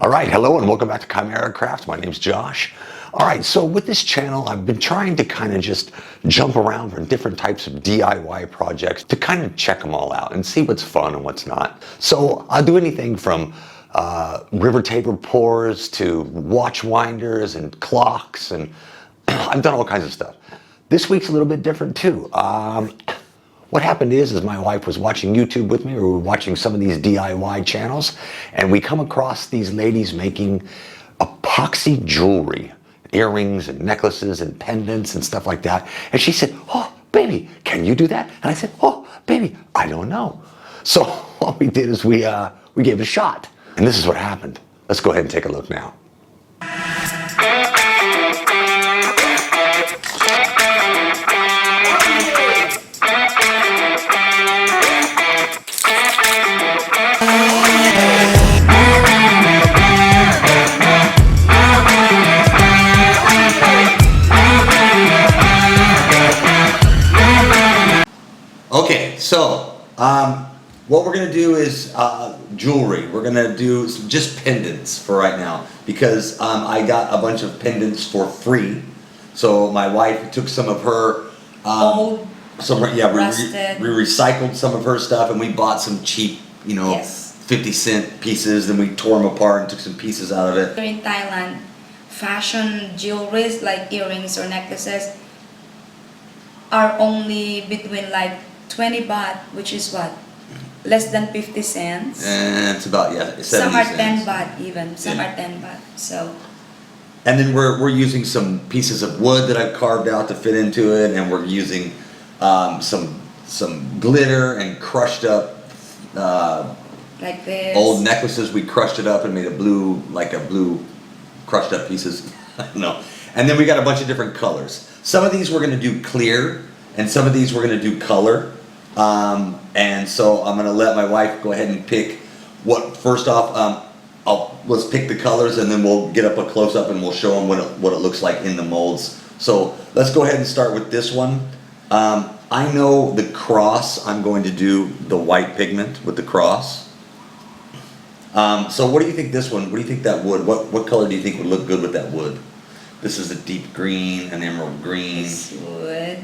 All right, hello and welcome back to Chimera Crafts. My name's Josh. All right, so with this channel, I've been trying to kind of just jump around from different types of DIY projects to kind of check them all out and see what's fun and what's not. So I'll do anything from river taper pours to watch winders and clocks, and I've done all kinds of stuff. This week's a little bit different too. What happened is my wife was watching YouTube with me, or we were watching some of these DIY channels, and we come across these ladies making epoxy jewelry, earrings and necklaces and pendants and stuff like that. And she said, "Oh, baby, can you do that?" And I said, "Oh, baby, I don't know." So what we did is we gave it a shot. And this is what happened. Let's go ahead and take a look now. Okay, so what we're gonna do is jewelry. We're gonna do just pendants for right now because I got a bunch of pendants for free. So my wife took some of her old, rusted. We recycled some of her stuff and we bought some cheap, 50-cent pieces. Then we tore them apart and took some pieces out of it. In Thailand, fashion jewelries like earrings or necklaces are only between like 20 baht, which is what? Less than 50 cents. And it's about 70 Some are cents. 10 baht even. Some are 10 baht. So. And then we're using some pieces of wood that I've carved out to fit into it, and we're using some glitter and crushed up like this. old necklaces. We crushed it up and made a blue crushed up pieces. I don't know. And then we got a bunch of different colors. Some of these we're gonna do clear, and some of these we're gonna do color. And so I'm gonna let my wife go ahead and pick what. First off, let's pick the colors, and then we'll get up a close up and we'll show them what it looks like in the molds. So let's go ahead and start with this one. I know the cross. I'm going to do the white pigment with the cross. So what do you think this one? What do you think that wood? What color do you think would look good with that wood? This is a deep green, an emerald green. This wood.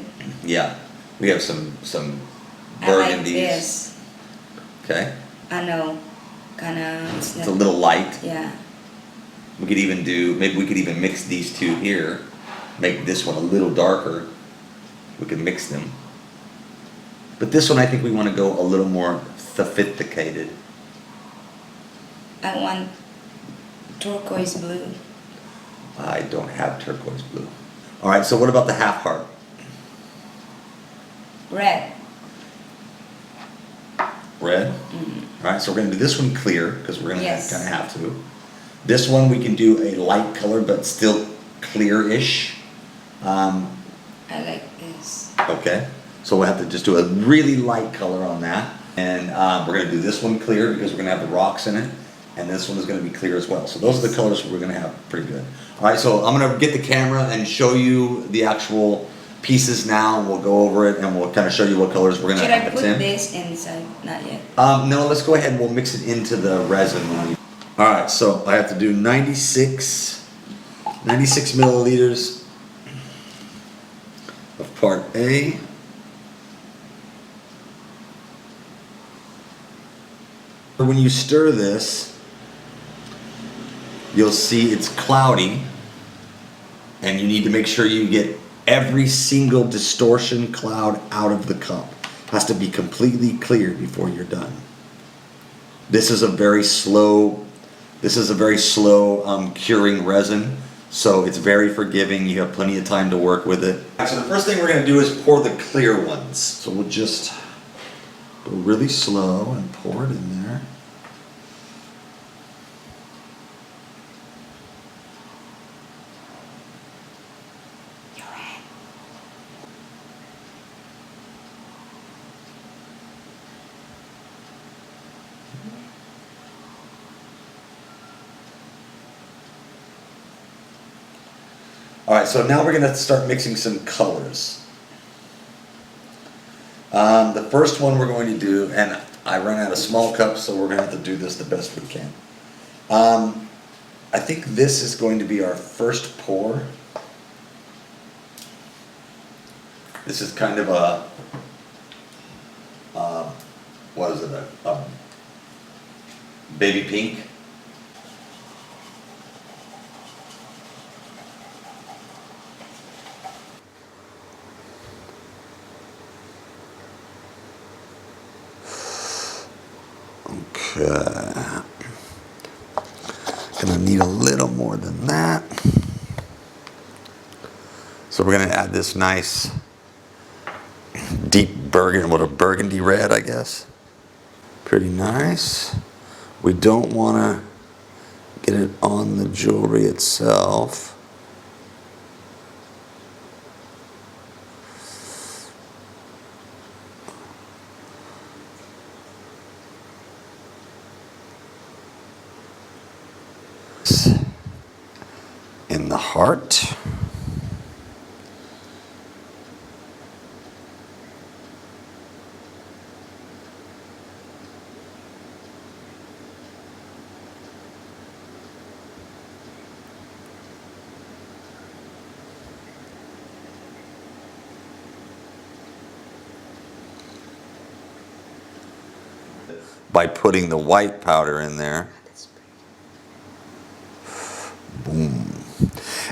Yeah, we have some burgundies. I like this. Okay. I know, kind of. It's a little light. Yeah. We could even maybe we could even mix these two here, make this one a little darker. We could mix them. But this one I think we want to go a little more sophisticated. I want turquoise blue. I don't have turquoise blue. All right, so what about the half heart? Red. Red? Mm-hmm. All right, so we're going to do this one clear because we're going to Yes. kind of have to. This one we can do a light color but still clear-ish. I like this. Okay, so we'll have to just do a really light color on that. And we're going to do this one clear because we're going to have the rocks in it. And this one is going to be clear as well. So those are the colors we're going to have pretty good. All right, so I'm going to get the camera and show you the actual pieces now. We'll go over it and we'll kind of show you what colors we're going to Should I have put in. this inside? Not yet. No, let's go ahead and we'll mix it into the resin. All right, so I have to do 96 milliliters of part A. When you stir this, you'll see it's cloudy, and you need to make sure you get every single distortion cloud out of the cup. It has to be completely clear before you're done. This is a very slow curing resin, so it's very forgiving. You have plenty of time to work with it. So the first thing we're going to do is pour the clear ones. So we'll just go really slow and pour it in there. All right, so now we're going to start mixing some colors. The first one we're going to do, and I ran out of small cups, so we're going to have to do this the best we can. I think this is going to be our first pour. This is kind of a, what is it, a baby pink. Okay. Gonna need a little more than that. So we're gonna add this nice deep burgundy red, I guess. Pretty nice. We don't wanna get it on the jewelry itself. In the heart. By putting the white powder in there. Boom.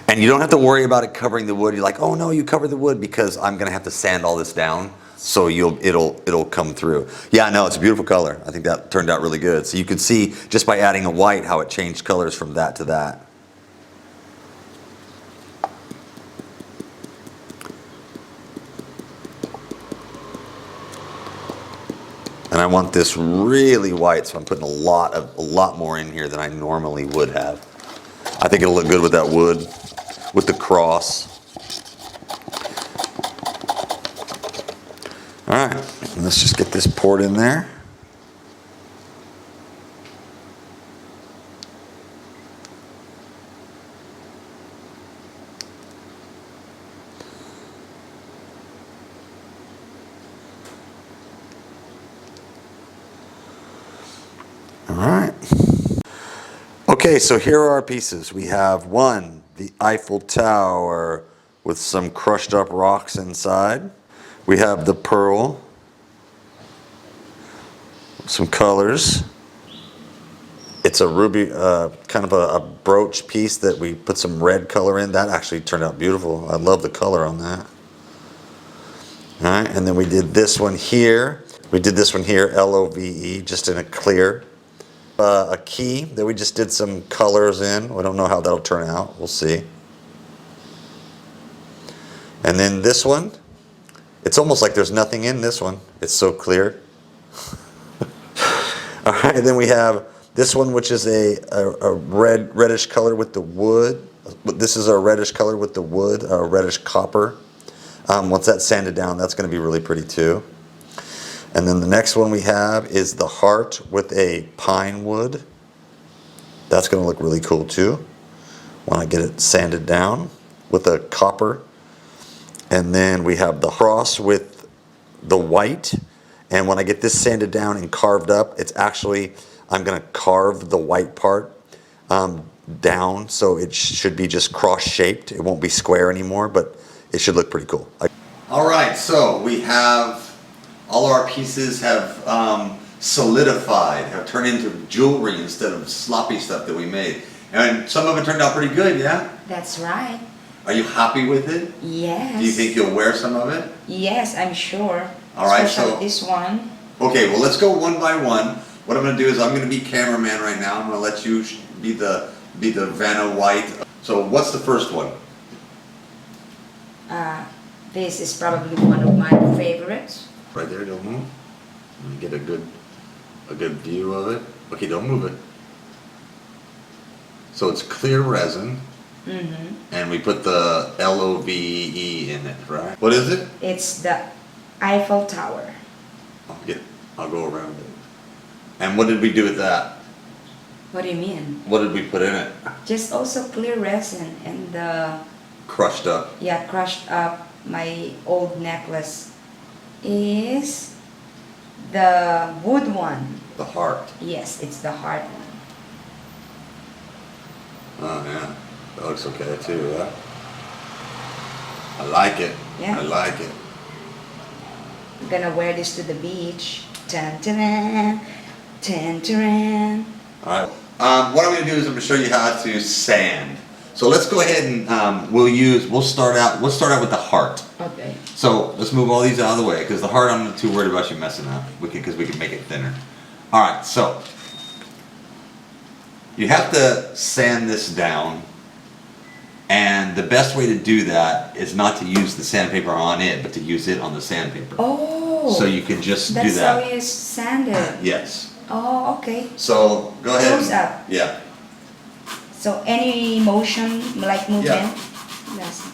And you don't have to worry about it covering the wood. You're like, oh no, you covered the wood, because I'm gonna have to sand all this down, so it'll come through. Yeah, no, it's a beautiful color. I think that turned out really good. So you can see just by adding a white how it changed colors from that to that. And I want this really white, so I'm putting a lot more in here than I normally would have. I think it'll look good with that wood, with the cross. All right, let's just get this poured in there. All right. Okay, so here are our pieces. We have one, the Eiffel Tower with some crushed up rocks inside. We have the pearl, some colors. It's a ruby, kind of a brooch piece that we put some red color in. That actually turned out beautiful. I love the color on that. All right, and then we did this one here. We did this one here, LOVE, just in a clear. A key that we just did some colors in. We don't know how that'll turn out. We'll see. And then this one, it's almost like there's nothing in this one. It's so clear. All right, and then we have this one, which is a reddish color with the wood. This is a reddish color with the wood, a reddish copper. Once that's sanded down, that's going to be really pretty too. And then the next one we have is the heart with a pine wood. That's going to look really cool too when I get it sanded down with a copper. And then we have the cross with the white. And when I get this sanded down and carved up, it's actually, I'm going to carve the white part down, so it should be just cross-shaped. It won't be square anymore, but it should look pretty cool. All right, so we have all our pieces have solidified, have turned into jewelry instead of sloppy stuff that we made. And some of it turned out pretty good, yeah? That's right. Are you happy with it? Yes. Do you think you'll wear some of it? Yes, I'm sure. All right, especially so this one. Okay, well, let's go one by one. What I'm going to do is I'm going to be cameraman right now. I'm going to let you be the Vanna White. So what's the first one? This is probably one of my favorites. Right there, don't move. Let me get a good view of it. Okay, don't move it. So it's clear resin. Mm-hmm. And we put the LOVE in it, right? What is it? It's the Eiffel Tower. I'll go around it. And what did we do with that? What do you mean? What did we put in it? Just also clear resin and the... Crushed up. Yeah, crushed up. My old necklace is the wood one. The heart. Yes, it's the heart one. Oh yeah, that looks okay too, huh? I like it. Yeah. I like it. I'm gonna wear this to the beach. Tan tan tan tan. All right. What I'm going to do is I'm going to show you how to sand. So let's go ahead and we'll start out with the heart. Okay. So let's move all these out of the way because the heart I'm not too worried about you messing up because we can make it thinner. All right. So you have to sand this down, and the best way to do that is not to use the sandpaper on it, but to use it on the sandpaper. Oh. So you can just do That's that. how you sand it. Yes. Oh, okay. So go ahead. Close up. Yeah. So any motion, like movement? Yeah. Yes.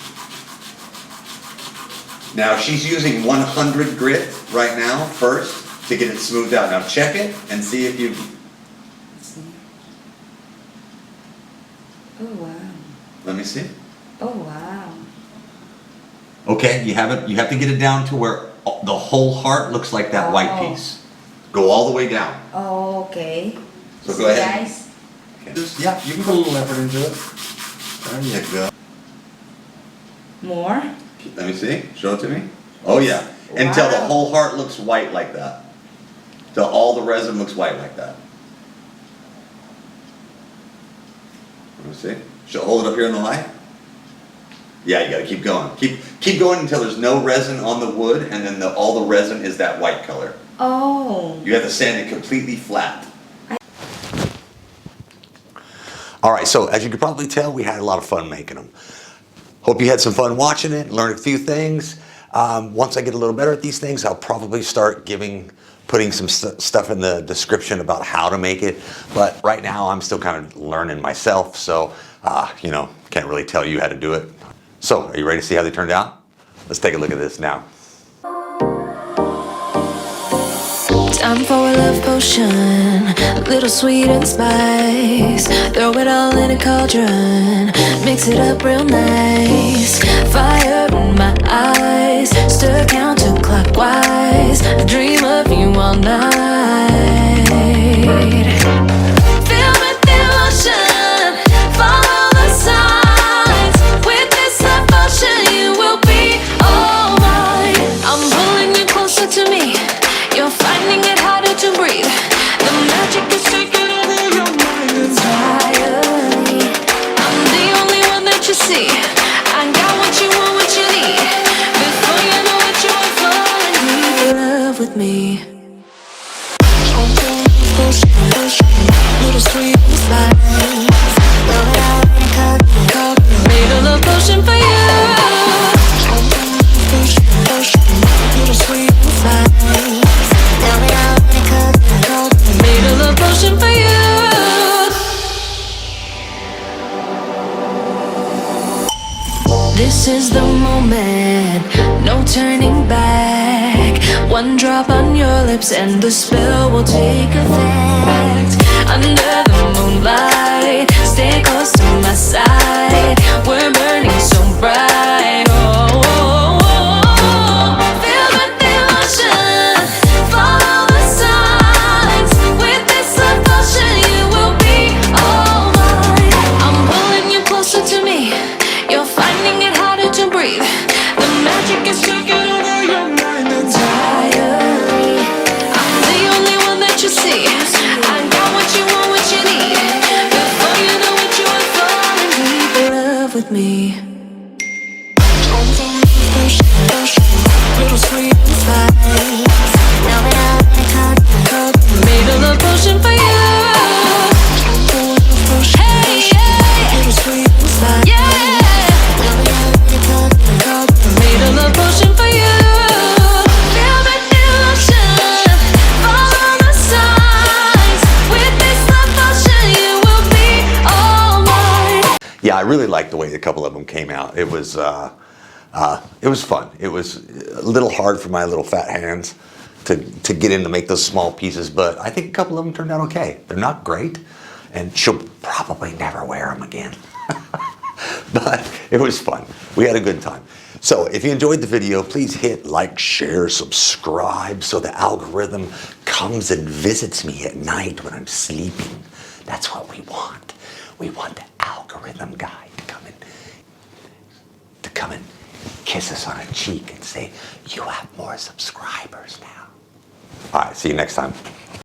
Now she's using 100 grit right now first to get it smoothed out. Now check it and see if you. Let's see. Oh wow. Let me see. Oh wow. Okay, you have it. You have to get it down to where the whole heart looks like that white Oh. piece. Go all the way down. Oh, okay. So See, go ahead. guys. Okay. Yeah, you can put a little effort into it. There you go. More. Let me see. Show it to me. Oh yeah. Until the Wow. whole heart looks white like that. Till all the resin looks white like that. Let me see. Should hold it up here in the light. Yeah, you gotta keep going. Keep going until there's no resin on the wood, and then all the resin is that white color. Oh. You have to sand it completely flat. All right, so as you can probably tell, we had a lot of fun making them. Hope you had some fun watching it, learned a few things. Once I get a little better at these things, I'll probably start putting some stuff in the description about how to make it. But right now, I'm still kind of learning myself, so can't really tell you how to do it. So, are you ready to see how they turned out? Let's take a look at this now. Time for a love potion, a little sweet and spice. Throw it all in a cauldron, mix it up real nice. Fire in my eyes, stir counterclockwise. I dream of you all night. Feel with devotion, follow the signs. With this devotion, you will be all mine. I'm pulling you closer to me. You're finding it harder to breathe. The magic is taking over your mind entirely. I'm the only one that you see. I got what you want, what you need. Before you know it, you are falling deep in love with me. Little sweet and spice. Made a love potion for you. Little sweet and spice. Made a love potion for you. This is the moment, no turning back. One drop on your lips and the spell will take effect. Under the moonlight, stay close to my side. We're burning so bright. Oh, oh, oh, oh. Feel the devotion, follow the signs. With this devotion, you will be all mine. I'm pulling you closer to me. You're finding it harder to breathe. The magic is taking over your mind entirely. I'm the only one that you see. I got what you want, what you need. Before you know it, you are falling deep in love with me. Little sweet and spice. Made a love potion for you. Hey, yeah. Little sweet and spice. Yeah. Made a love potion for you. Feel the devotion, follow the signs. With this love potion, you will be all mine. Yeah, I really liked the way a couple of them came out. It was fun. It was a little hard for my little fat hands to get in to make those small pieces, but I think a couple of them turned out okay. They're not great, and she'll probably never wear them again. But it was fun. We had a good time. So if you enjoyed the video, please hit like, share, subscribe so the algorithm comes and visits me at night when I'm sleeping. That's what we want. We want the algorithm rhythm guy to come and kiss us on a cheek and say, you have more subscribers now. All right, see you next time.